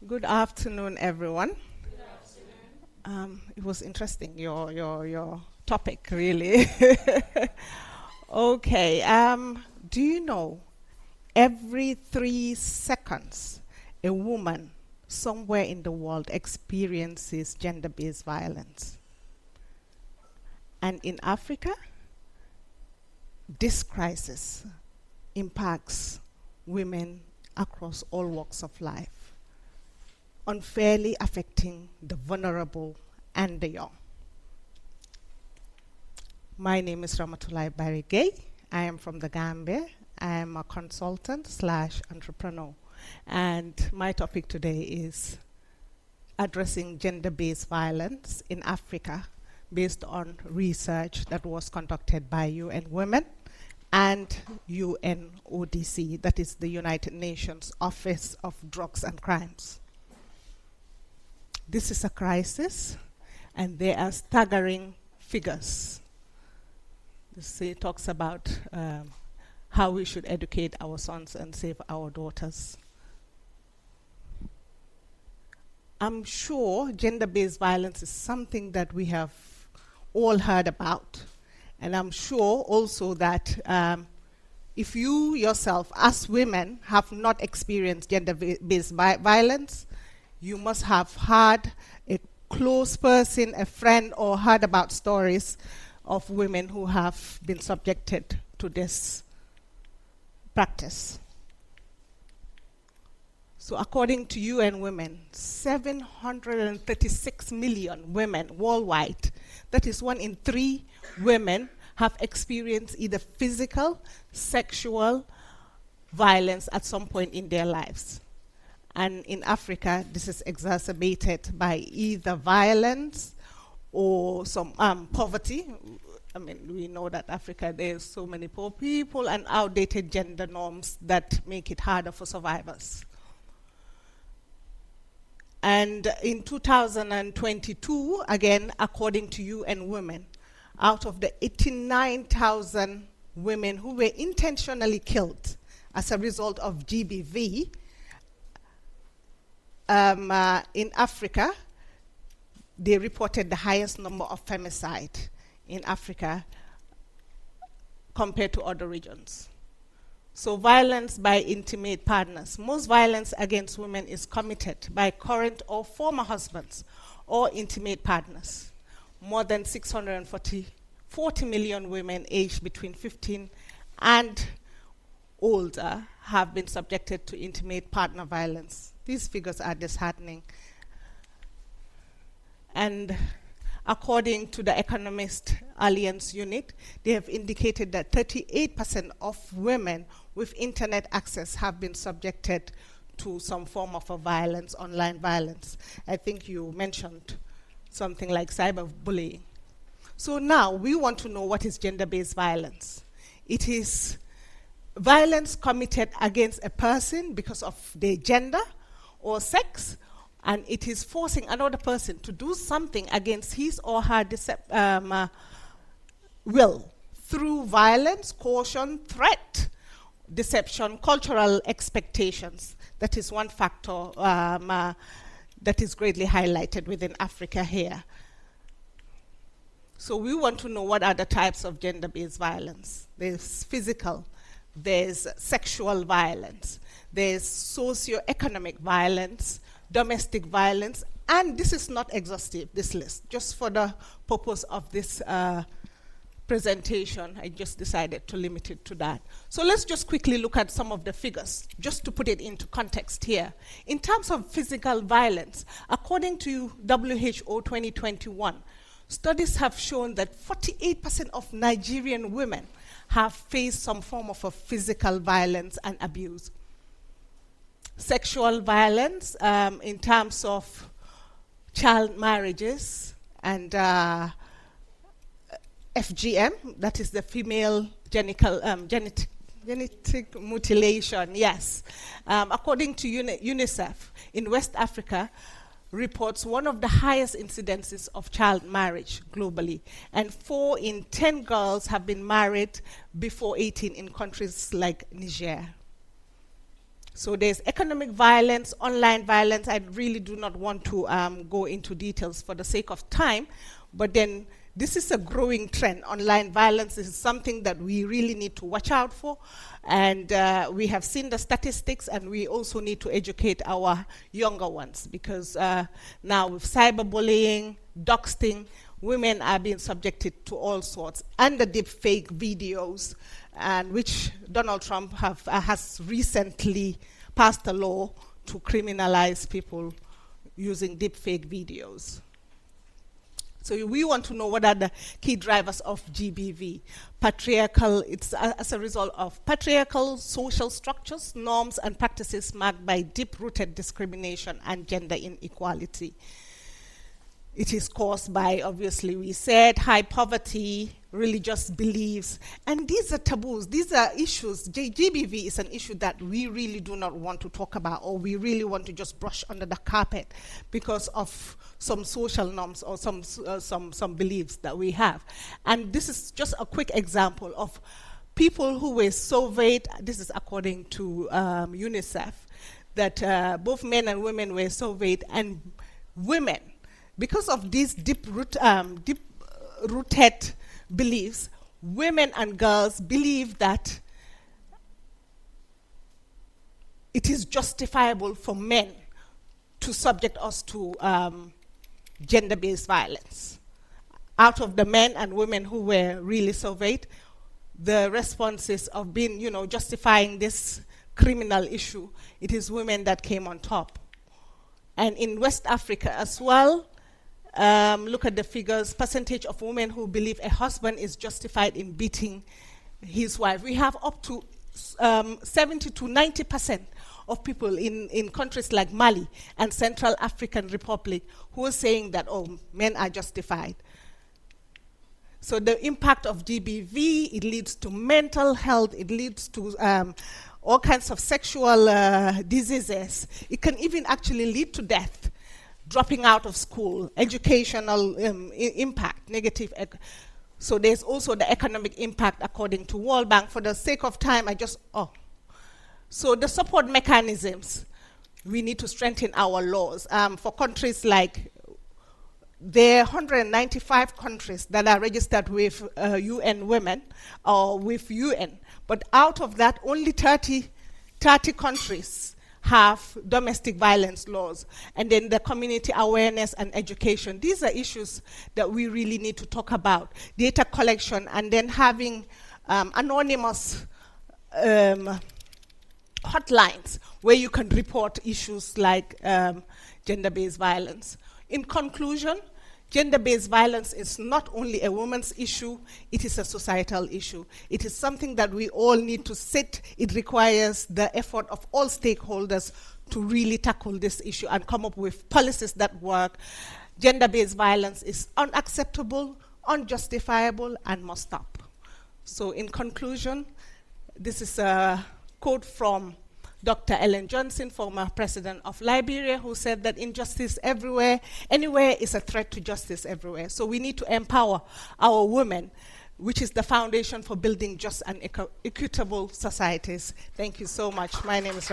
Good afternoon, everyone. It was interesting, your topic, really. Okay, do you know every 3 seconds a woman somewhere in the world experiences gender-based violence? And in Africa, this crisis impacts women across all walks of life, unfairly affecting the vulnerable and the young. My name is Ramatoulie. I am from the Gambia. I am a consultant slash entrepreneur. And my topic today is addressing gender-based violence in Africa based on research that was conducted by UN Women and UNODC, that is the United Nations Office of Drugs and Crimes. This is a crisis, and there are staggering figures. This talks about how we should educate our sons and save our daughters. I'm sure gender-based violence is something that we have all heard about. And I'm sure also that if you yourself, as women, have not experienced gender-based violence, you must have had a close person, a friend, or heard about stories of women who have been subjected to this practice. So according to UN Women, 736 million women worldwide, that is 1 in 3 women, have experienced either physical, sexual violence at some point in their lives. And in Africa, this is exacerbated by either violence or some poverty. I mean, we know that Africa, there's so many poor people and outdated gender norms that make it harder for survivors. And in 2022, again, according to UN Women, out of the 89,000 women who were intentionally killed as a result of GBV, in Africa, they reported the highest number of femicide in Africa compared to other regions. So violence by intimate partners. Most violence against women is committed by current or former husbands or intimate partners. More than 40 million women aged between 15 and older have been subjected to intimate partner violence. These figures are disheartening. And according to the Economist Alliance Unit, they have indicated that 38% of women with internet access have been subjected to some form of a violence, online violence. I think you mentioned something like cyberbullying. So now we want to know what is gender-based violence. It is violence committed against a person because of their gender or sex, and it is forcing another person to do something against his or her will through violence, coercion, threat, deception, cultural expectations. That is one factor that is greatly highlighted within Africa here. So we want to know what are the types of gender-based violence. There's physical, there's sexual violence, there's socio-economic violence, domestic violence, and this is not exhaustive, this list. Just for the purpose of this presentation, I just decided to limit it to that. So let's just quickly look at some of the figures, just to put it into context here. In terms of physical violence, according to WHO 2021, studies have shown that 48% of Nigerian women have faced some form of a physical violence and abuse. Sexual violence in terms of child marriages and FGM, that is the female genetic mutilation, yes. According to UNICEF, in West Africa, reports one of the highest incidences of child marriage globally, and 4 in 10 girls have been married before 18 in countries like Niger. So there's economic violence, online violence. I really do not want to go into details for the sake of time, but then this is a growing trend. Online violence is something that we really need to watch out for, and we have seen the statistics, and we also need to educate our younger ones, because now with cyberbullying, doxing, women are being subjected to all sorts, and the deep fake videos, and which Donald Trump has recently passed a law to criminalize people using deep fake videos. So we want to know what are the key drivers of GBV. Patriarchal, it's as a result of patriarchal social structures, norms, and practices marked by deep-rooted discrimination and gender inequality. It is caused by, obviously, we said, high poverty, religious beliefs, and these are taboos. These are issues. GBV is an issue that we really do not want to talk about, or we really want to just brush under the carpet because of some social norms or some beliefs that we have. And this is just a quick example of people who were surveyed. This is according to UNICEF, that both men and women were surveyed, and women, because of these deep-rooted beliefs, women and girls believe that it is justifiable for men to subject us to gender-based violence. Out of the men and women who were really surveyed, the responses of being, justifying this criminal issue, it is women that came on top. And in West Africa as well, look at the figures, percentage of women who believe a husband is justified in beating his wife. We have up to 70 to 90% of people in countries like Mali and Central African Republic who are saying that, oh, men are justified. So the impact of GBV, it leads to mental health, it leads to all kinds of sexual diseases. It can even actually lead to death. Dropping out of school, educational impact, negative. So there's also the economic impact according to World Bank. For the sake of time, So the support mechanisms, we need to strengthen our laws. For countries like, there are 195 countries that are registered with UN Women or with UN, but out of that, only 30 countries have domestic violence laws, and then the community awareness and education. These are issues that we really need to talk about. Data collection, and then having anonymous hotlines where you can report issues like gender-based violence. In conclusion, gender-based violence is not only a woman's issue, it is a societal issue. It is something that we all need to sit. It requires the effort of all stakeholders to really tackle this issue and come up with policies that work. Gender-based violence is unacceptable, unjustifiable, and must stop. So in conclusion, this is a quote from Dr. Ellen Johnson, former president of Liberia, who said that injustice everywhere, anywhere, is a threat to justice everywhere. So we need to empower our women, which is the foundation for building just and equitable societies. Thank you so much. My name is